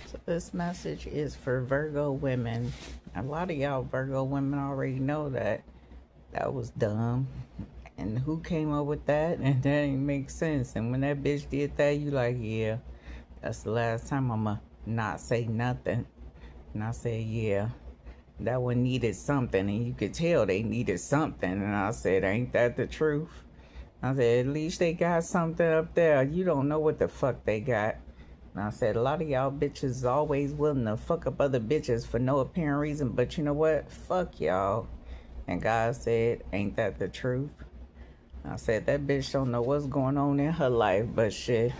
So this message is for Virgo women. A lot of y'all Virgo women already know that that was dumb. And who came up with that? And that ain't make sense. And when that bitch did that, you like, yeah, that's the last time I'ma not say nothing. And I said, yeah, that one needed something. And you could tell they needed something. And I said, ain't that the truth? I said, at least they got something up there. You don't know what the fuck they got. And I said, a lot of y'all bitches is always willing to fuck up other bitches for no apparent reason. But you know what? Fuck y'all. And God said, ain't that the truth? I said, that bitch don't know what's going on in her life. But shit,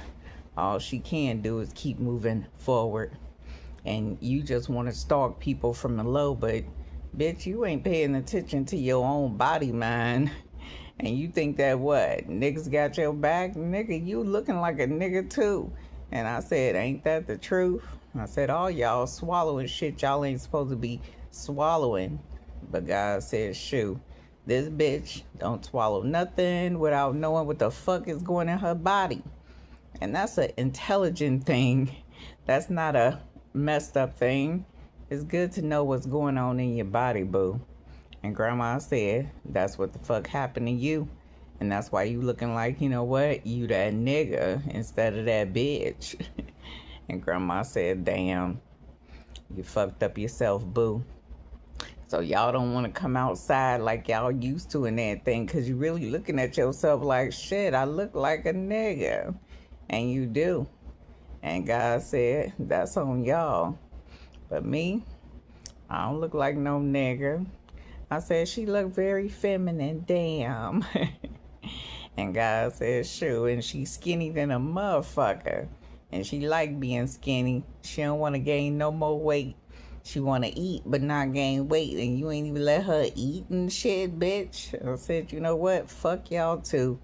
all she can do is keep moving forward. And you just want to stalk people from the low. But bitch, you ain't paying attention to your own body, man. And you think that what? Niggas got your back? Nigga, you looking like a nigga too. And I said, ain't that the truth? I said, all y'all swallowing shit y'all ain't supposed to be swallowing. But God said, shoot, this bitch don't swallow nothing without knowing what the fuck is going in her body. And that's an intelligent thing. That's not a messed up thing. It's good to know what's going on in your body, boo. And Grandma said, that's what the fuck happened to you. And that's why you looking like, you know what, you that nigga instead of that bitch. And Grandma said, damn, you fucked up yourself, boo. So y'all don't want to come outside like y'all used to and everything, because you really looking at yourself like, shit, I look like a nigga. And you do. And God said, that's on y'all. But me, I don't look like no nigga. I said, she looked very feminine, damn. And God said, sure, and she's skinny than a motherfucker. And she like being skinny. She don't want to gain no more weight. She want to eat but not gain weight. And you ain't even let her eat and shit, bitch. I said, you know what? Fuck y'all too.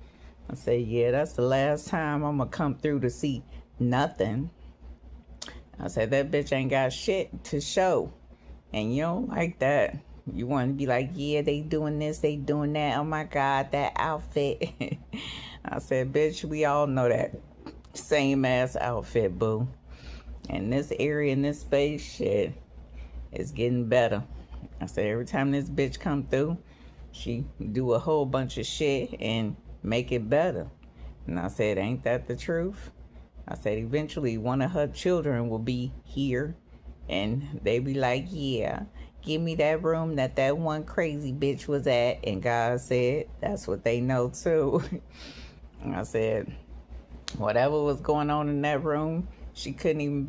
I said, yeah, that's the last time I'm going to come through to see nothing. I said, that bitch ain't got shit to show. And you don't like that. You want to be like, yeah, they doing this, they doing that. Oh my God, that outfit. I said, bitch, we all know that same ass outfit, boo. And this area in this space, shit, is getting better. I said, every time this bitch come through, she do a whole bunch of shit and make it better. And I said, ain't that the truth? I said, eventually one of her children will be here. And they be like, yeah, give me that room that one crazy bitch was at. And God said, that's what they know too. And I said, whatever was going on in that room, she couldn't even